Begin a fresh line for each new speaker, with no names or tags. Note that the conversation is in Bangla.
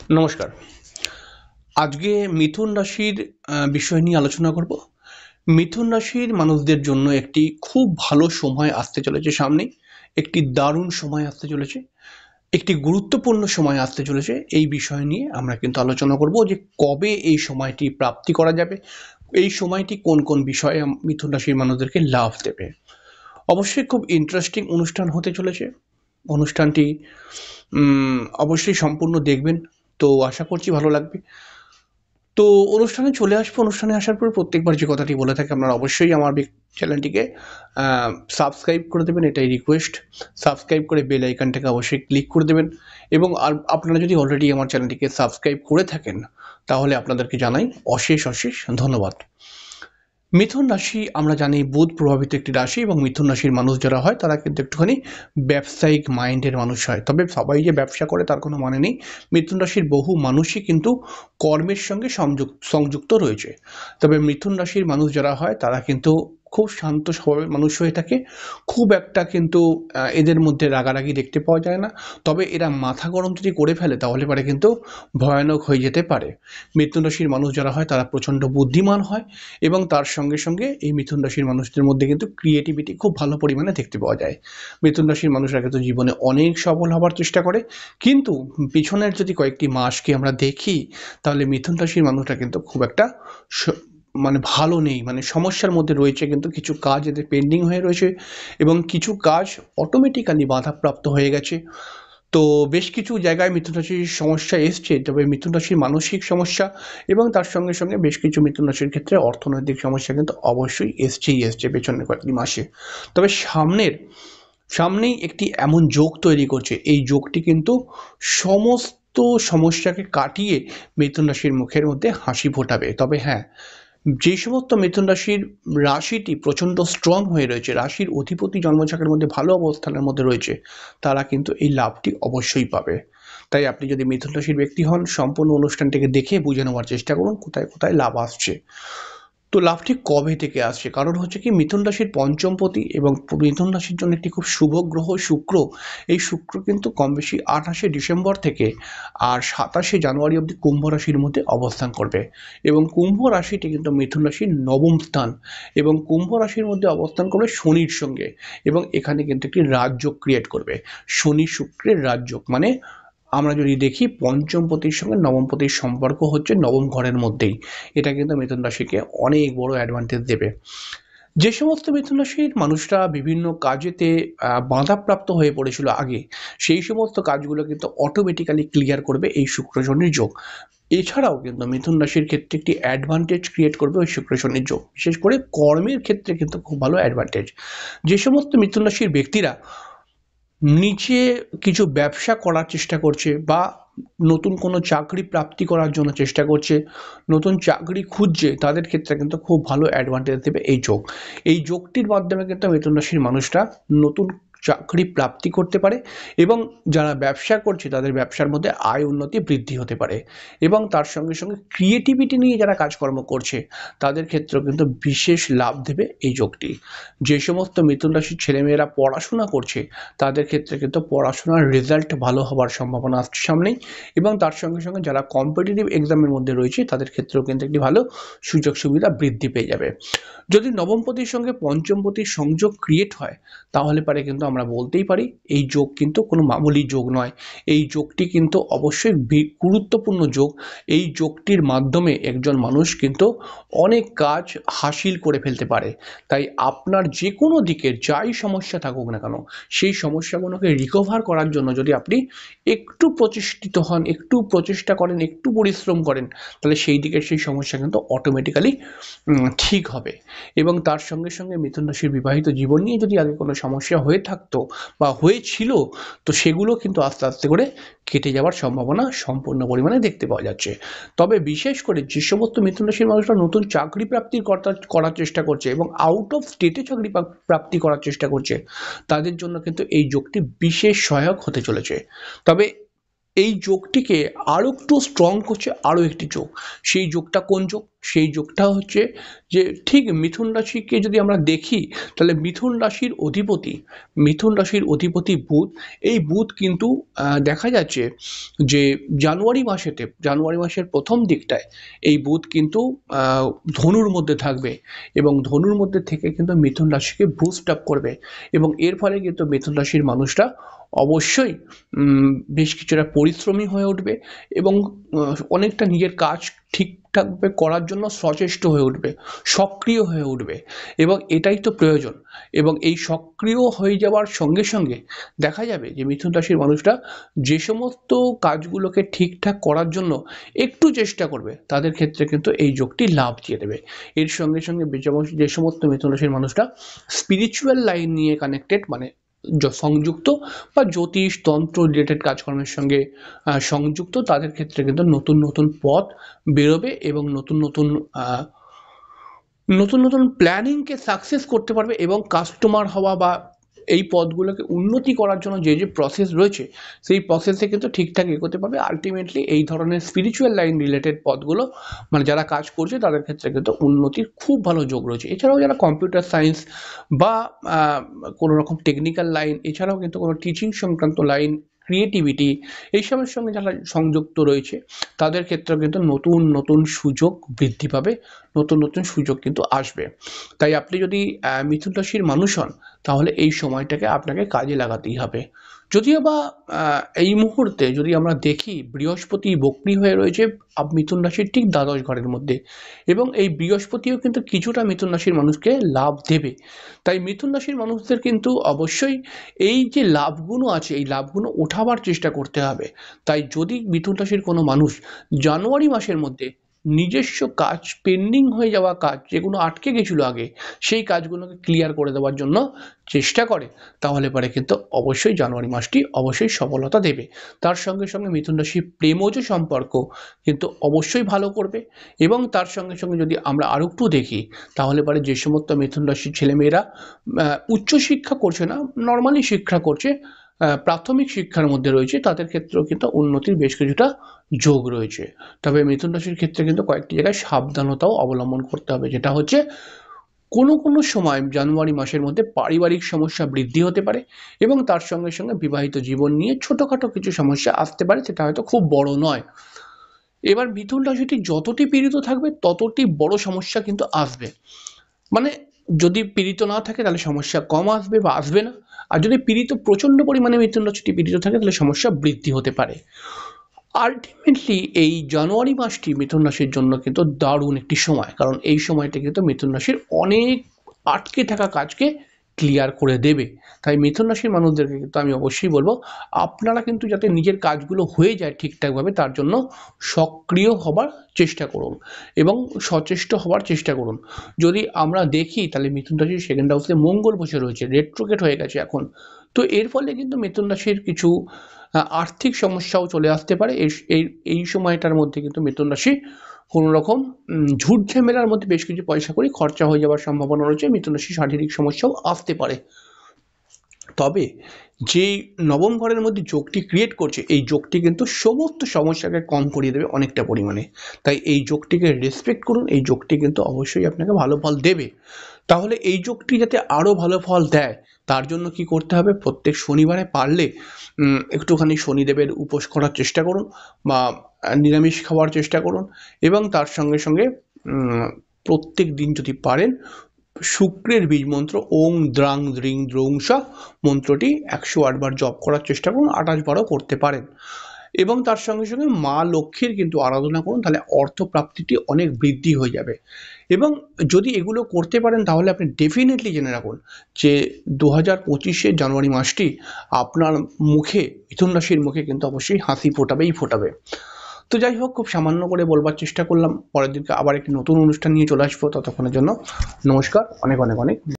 নমস্কার। আজকে মিথুন রাশির বিষয় নিয়ে আলোচনা করব। মিথুন রাশির মানুষদের জন্য একটি খুব ভালো সময় আসতে চলেছে সামনে। একটি দারুণ সময় আসতে চলেছে। একটি গুরুত্বপূর্ণ সময় আসতে চলেছে। এই বিষয় নিয়ে আমরা কিন্তু আলোচনা করব যে কবে এই সময়টি প্রাপ্তি করা যাবে। এই সময়টি কোন, কোন বিষয়ে মিথুন রাশির মানুষদেরকে লাভ দেবে। অবশ্যই খুব ইন্টারেস্টিং অনুষ্ঠান হতে চলেছে। অনুষ্ঠানটি অবশ্যই সম্পূর্ণ দেখবেন। তো আশা করছি ভালো লাগবে। তো অনুষ্ঠানে চলে আসবো। অনুষ্ঠানে আসার পর প্রত্যেকবার যে কথাটি বলে থাকি, আপনারা অবশ্যই আমার চ্যানেলটিকে সাবস্ক্রাইব করে দেবেন, এটাই রিকোয়েস্ট। সাবস্ক্রাইব করে বেল আইকনটাকে অবশ্যই ক্লিক করে দেবেন। এবং আর আপনারা যদি অলরেডি আমার চ্যানেলটিকে সাবস্ক্রাইব করে থাকেন, তাহলে আপনাদেরকে জানাই অশেষ অশেষ ধন্যবাদ। মিথুন রাশি আমরা জানি বুধ প্রভাবিত একটি রাশি, এবং মিথুন রাশির মানুষ যারা হয় তারা কিন্তু একটুখানি ব্যবসায়িক মাইন্ডের মানুষ হয়। তবে সবাই যে ব্যবসা করে তার কোনো মানে নেই। মিথুন রাশির বহু মানুষই কিন্তু কর্মের সঙ্গে সংযুক্ত রয়েছে। তবে মিথুন রাশির মানুষ যারা হয় তারা কিন্তু খুব শান্ত স্বভাবের মানুষ হয়ে থাকে। খুব একটা কিন্তু এদের মধ্যে রাগারাগি দেখতে পাওয়া যায় না। তবে এরা মাথা গরম যদি করে ফেলে তাহলে পরে কিন্তু ভয়ানক হয়ে যেতে পারে। মিথুন রাশির মানুষ যারা হয় তারা প্রচণ্ড বুদ্ধিমান হয়, এবং তার সঙ্গে সঙ্গে এই মিথুন রাশির মানুষদের মধ্যে কিন্তু ক্রিয়েটিভিটি খুব ভালো পরিমাণে দেখতে পাওয়া যায়। মিথুন রাশির মানুষরা কিন্তু জীবনে অনেক সফল হবার চেষ্টা করে, কিন্তু পিছনের যদি কয়েকটি মাসকে আমরা দেখি, তাহলে মিথুন রাশির মানুষরা কিন্তু খুব একটা মানে ভালো নেই, মানে সমস্যার মধ্যে রয়েছে। কিন্তু কিছু কাজ এদের পেন্ডিং হয়ে রয়েছে, এবং কিছু কাজ অটোমেটিক্যালি বাধাপ্রাপ্ত হয়ে গেছে। তো বেশ কিছু জায়গায় মিথুন রাশির সমস্যা এসছে, তবে মিথুন রাশির মানসিক সমস্যা এবং তার সঙ্গে সঙ্গে বেশ কিছু মিথুন রাশির ক্ষেত্রে অর্থনৈতিক সমস্যা কিন্তু অবশ্যই এসছে পেছনের কয়েকটি মাসে। তবে সামনেই একটি এমন যোগ তৈরি করছে, এই যোগটি কিন্তু সমস্ত সমস্যাকে কাটিয়ে মিথুন রাশির মুখের মধ্যে হাসি ফোটাবে। তবে হ্যাঁ, যে সমস্ত মিথুন রাশির রাশিটি প্রচণ্ড স্ট্রং হয়ে রয়েছে, রাশির অধিপতি জন্মছকের মধ্যে ভালো অবস্থানের মধ্যে রয়েছে, তারা কিন্তু এই লাভটি অবশ্যই পাবে। তাই আপনি যদি মিথুন রাশির ব্যক্তি হন, সম্পূর্ণ অনুষ্ঠানটিকে দেখে বুঝে নেওয়ার চেষ্টা করুন কোথায় কোথায় লাভ আসছে। তো লাভটি কবে থেকে আসছে, কারণ হচ্ছে কি মিথুন রাশির পঞ্চমপতি এবং মিথুন রাশির জন্য একটি খুব শুভ গ্রহ শুক্র। এই শুক্র কিন্তু কম বেশি 28শে ডিসেম্বর থেকে আর 27শে জানুয়ারি অবধি কুম্ভ রাশির মধ্যে অবস্থান করবে, এবং কুম্ভ রাশিটি কিন্তু মিথুন রাশির নবম স্থান, এবং কুম্ভ রাশির মধ্যে অবস্থান করবে শনির সঙ্গে, এবং এখানে কিন্তু একটি রাজযোগ ক্রিয়েট করবে। শনি শুক্রের রাজযোগ মানে আমরা যদি দেখি পঞ্চমপতির সঙ্গে নবমপতির সম্পর্ক হচ্ছে নবম ঘরের মধ্যেই। এটা কিন্তু মিথুন রাশিকে অনেক বড় অ্যাডভান্টেজ দেবে। যে সমস্ত মিথুন রাশির মানুষরা বিভিন্ন কাজেতে বাধাপ্রাপ্ত হয়ে পড়েছিল আগে, সেই সমস্ত কাজগুলো কিন্তু অটোমেটিক্যালি ক্লিয়ার করবে এই শুক্র শনির যোগ। এছাড়াও কিন্তু মিথুন রাশির ক্ষেত্রে একটি অ্যাডভান্টেজ ক্রিয়েট করবে ওই শুক্র শনির যোগ, বিশেষ করে কর্মের ক্ষেত্রে কিন্তু খুব ভালো অ্যাডভান্টেজ। যে সমস্ত মিথুন রাশির ব্যক্তিরা নিচে কিছু ব্যবসা করার চেষ্টা করছে, বা নতুন কোনো চাকরি প্রাপ্তি করার জন্য চেষ্টা করছে, নতুন চাকরি খুঁজছে, তাদের ক্ষেত্রে কিন্তু খুব ভালো অ্যাডভান্টেজ দেবে এই যোগ। এই যোগটির মাধ্যমে কিন্তু মিথুন রাশির মানুষরা নতুন চাকরি প্রাপ্তি করতে পারে, এবং যারা ব্যবসা করছে তাদের ব্যবসার মধ্যে আয় উন্নতি বৃদ্ধি হতে পারে, এবং তার সঙ্গে সঙ্গে ক্রিয়েটিভিটি নিয়ে যারা কাজকর্ম করছে তাদের ক্ষেত্রেও কিন্তু বিশেষ লাভ দেবে এই যোগটি। যে সমস্ত মিথুন রাশির ছেলেমেয়েরা পড়াশোনা করছে তাদের ক্ষেত্রে কিন্তু পড়াশোনার রেজাল্ট ভালো হবার সম্ভাবনা আসছে সামনেই, এবং তার সঙ্গে সঙ্গে যারা কম্পিটিটিভ এক্সামের মধ্যে রয়েছে তাদের ক্ষেত্রেও কিন্তু একটি ভালো সুযোগ সুবিধা বৃদ্ধি পেয়ে যাবে। যদি নবমপতির সঙ্গে পঞ্চমপতির সংযোগ ক্রিয়েট হয়, তাহলে পারে কিন্তু আমরা বলতেই পারি এই যোগ কিন্তু কোনো মামুলি যোগ নয়। এই যোগটি কিন্তু অবশ্যই গুরুত্বপূর্ণ যোগ। এই যোগটির মাধ্যমে একজন মানুষ কিন্তু অনেক কাজ হাসিল করে ফেলতে পারে। তাই আপনার যে কোনো দিকের যাই সমস্যা থাকুক না কেন, সেই সমস্যাগুলোকে রিকভার করার জন্য যদি আপনি একটু প্রচেষ্টিত হন, একটু প্রচেষ্টা করেন, একটু পরিশ্রম করেন, তাহলে সেই দিকের সেই সমস্যা কিন্তু অটোমেটিক্যালি ঠিক হবে। এবং তার সঙ্গে সঙ্গে মিথুন রাশির বিবাহিত জীবন নিয়ে যদি আগে কোনো সমস্যা হয়ে থাকতো বা হয়েছিল, তো সেগুলো কিন্তু আস্তে আস্তে করে কেটে যাওয়ার সম্ভাবনা সম্পূর্ণ পরিমাণে দেখতে পাওয়া যাচ্ছে। তবে বিশেষ করে যে সমস্ত মিথুন রাশির মানুষরা নতুন চাকরি প্রাপ্তির করার চেষ্টা করছে এবং আউট অফ স্টেটে চাকরি প্রাপ্তি করার চেষ্টা করছে, তাদের জন্য কিন্তু এই যোগটি বিশেষ সহায়ক হতে চলেছে। তবে এই যোগটিকে আরও একটু স্ট্রং করছে আরও একটি যোগ। সেই যোগটা কোন যোগ, সেই যোগটা হচ্ছে যে ঠিক মিথুন রাশিকে যদি আমরা দেখি তাহলে মিথুন রাশির অধিপতি বুধ। এই বুধ কিন্তু দেখা যাচ্ছে যে জানুয়ারি মাসের প্রথম দিকটায় এই বুধ কিন্তু ধনুর মধ্যে থাকবে এবং ধনুর মধ্যে থেকে কিন্তু মিথুন রাশিকে বুস্ট আপ করবে এবং এর ফলে কিন্তু মিথুন রাশির মানুষরা অবশ্যই বেশ কিছুটা পরিশ্রমী হয়ে উঠবে এবং অনেকটা নিজের কাজ ঠিকঠাকভাবে করার জন্য সচেষ্ট হয়ে উঠবে, সক্রিয় হয়ে উঠবে এবং এটাই তো প্রয়োজন। এবং এই সক্রিয় হয়ে যাওয়ার সঙ্গে সঙ্গে দেখা যাবে যে মিথুন রাশির মানুষরা যে সমস্ত কাজগুলোকে ঠিকঠাক করার জন্য একটু চেষ্টা করবে তাদের ক্ষেত্রে কিন্তু এই যোগটি লাভ দিয়ে দেবে। এর সঙ্গে সঙ্গে যে সমস্ত মিথুন রাশির মানুষরা স্পিরিচুয়াল লাইন নিয়ে কানেক্টেড মানে সংযুক্ত বা জ্যোতিষ তন্ত্র রিলেটেড কাজকর্মের সঙ্গে সংযুক্ত, তাদের ক্ষেত্রে কিন্তু নতুন নতুন পথ বেরোবে এবং নতুন নতুন প্ল্যানিংকে সাকসেস করতে পারবে এবং কাস্টমার হওয়া বা এই পথগুলোকে উন্নতি করার জন্য যে প্রসেস রয়েছে সেই প্রসেসে কিন্তু ঠিকঠাক এগোতে পারবে। আলটিমেটলি এই ধরনের স্পিরিচুয়াল লাইন রিলেটেড পথগুলো মানে যারা কাজ করছে তাদের ক্ষেত্রে কিন্তু উন্নতির খুব ভালো যোগ রয়েছে। এছাড়াও যারা কম্পিউটার সায়েন্স বা কোনো রকম টেকনিক্যাল লাইন, এছাড়াও কিন্তু কোনো টিচিং সংক্রান্ত লাইন, ক্রিয়েটিভিটি এইসবের সঙ্গে যারা সংযুক্ত রয়েছে তাদের ক্ষেত্রে কিন্তু নতুন সুযোগ বৃদ্ধি পাবে, নতুন সুযোগ কিন্তু আসবে। তাই আপনি যদি মিথুন রাশির মানুষ হন তাহলে এই সময়টাকে আপনাকে কাজে লাগাতেই হবে। যদিও বা এই মুহূর্তে যদি আমরা দেখি বৃহস্পতি বক্রী হয়ে রয়েছে মিথুন রাশির ঠিক দ্বাদশ ঘরের মধ্যে এবং এই বৃহস্পতিও কিন্তু কিছুটা মিথুন রাশির মানুষকে লাভ দেবে। তাই মিথুন রাশির মানুষদের কিন্তু অবশ্যই এই যে লাভগুলো আছে এই লাভগুলো ওঠাবার চেষ্টা করতে হবে। তাই যদি মিথুন রাশির কোনো মানুষ জানুয়ারি মাসের মধ্যে নিজস্ব কাজ, পেন্ডিং হয়ে যাওয়া কাজ যেগুলো আটকে গেছিলো আগে সেই কাজগুলোকে ক্লিয়ার করে দেওয়ার জন্য চেষ্টা করে তাহলে পরে কিন্তু অবশ্যই জানুয়ারি মাসটি অবশ্যই সফলতা দেবে। তার সঙ্গে সঙ্গে মিথুন রাশির প্রেমজ সম্পর্ক কিন্তু অবশ্যই ভালো করবে এবং তার সঙ্গে সঙ্গে যদি আমরা আরও একটু দেখি তাহলে পরে যে সমস্ত মিথুন রাশির ছেলেমেয়েরা উচ্চশিক্ষা করছে না, নর্মালি শিক্ষা করছে, প্রাথমিক শিক্ষার মধ্যে রয়েছে তাদের ক্ষেত্রেও কিন্তু উন্নতির বেশ কিছুটা যোগ রয়েছে। তবে মিথুন রাশির ক্ষেত্রে কিন্তু কয়েকটি জায়গায় সাবধানতাও অবলম্বন করতে হবে, যেটা হচ্ছে কোনো সময় জানুয়ারি মাসের মধ্যে পারিবারিক সমস্যা বৃদ্ধি হতে পারে এবং তার সঙ্গে সঙ্গে বিবাহিত জীবন নিয়ে ছোটোখাটো কিছু সমস্যা আসতে পারে, সেটা হয়তো খুব বড় নয়। এবার মিথুন রাশিটি যতটি পীড়িত থাকবে ততটি বড় সমস্যা কিন্তু আসবে। মানে যদি পীড়িত না থাকে তাহলে সমস্যা কম আসবে বা আসবে না, আর যদি পীড়িত প্রচণ্ড পরিমাণে মিথুন রাশিটি পীড়িত থাকে তাহলে সমস্যা বৃদ্ধি হতে পারে। আলটিমেটলি এই জানুয়ারি মাসটি মিথুন রাশির জন্য কিন্তু দারুণ একটি সময়, কারণ এই সময়টা কিন্তু মিথুন রাশির অনেক আটকে থাকা কাজকে ক্লিয়ার করে দেবে। তাই মিথুন রাশির মানুষদেরকে কিন্তু আমি অবশ্যই বলবো আপনারা কিন্তু যাতে নিজের কাজগুলো হয়ে যায় ঠিকঠাকভাবে তার জন্য সক্রিয় হবার চেষ্টা করুন এবং সচেষ্ট হওয়ার চেষ্টা করুন। যদি আমরা দেখি তাহলে মিথুন রাশির সেকেন্ড হাউসে মঙ্গল বসে রয়েছে, রেট্রোগেট হয়ে গেছে এখন, তো এর ফলে কিন্তু মিথুন রাশির কিছু আর্থিক সমস্যাও চলে আসতে পারে। এই সময়টার মধ্যে কিন্তু মিথুন রাশি কোনো রকম ঝুট ঝামেলার মধ্যে বেশ কিছু পয়সা করে খরচা হয়ে যাওয়ার সম্ভাবনা রয়েছে, মিথুন রাশি শারীরিক সমস্যাও আসতে পারে। তবে যে নবম ঘরের মধ্যে যোগটি ক্রিয়েট করছে এই যোগটি কিন্তু সমস্ত সমস্যাকে কম করিয়ে দেবে অনেকটা পরিমাণে। তাই এই যোগটিকে রেসপেক্ট করুন, এই যোগটি কিন্তু অবশ্যই আপনাকে ভালো ফল দেবে। তাহলে এই যোগটি যাতে আরও ভালো ফল দেয় তার জন্য কি করতে হবে, প্রত্যেক শনিবারে পারলে একটুখানি শনিদেবের উপোস করার চেষ্টা করুন বা নিরামিষ খাওয়ার চেষ্টা করুন এবং তার সঙ্গে সঙ্গে প্রত্যেক দিন যদি পারেন শুক্রের বীজ মন্ত্র ওং দ্রাং দ্রিং দ্রৌং স মন্ত্রটি 108 বার জপ করার চেষ্টা করুন, 28 বারও করতে পারেন এবং তার সঙ্গে সঙ্গে মা লক্ষ্মীর কিন্তু আরাধনা করুন, তাহলে অর্থপ্রাপ্তিটি অনেক বৃদ্ধি হয়ে যাবে। এবং যদি এগুলো করতে পারেন তাহলে আপনি ডেফিনেটলি জেনে রাখুন যে 2025 জানুয়ারি মাসটি আপনার মুখে, মিথুন রাশির মুখে কিন্তু অবশ্যই হাসি ফোটাবে। তো যাই হোক, খুব সামান্য করে বলবার চেষ্টা করলাম, পরের দিনকে আবার একটি নতুন অনুষ্ঠান নিয়ে চলে আসবো। ততক্ষণের জন্য নমস্কার, অনেক।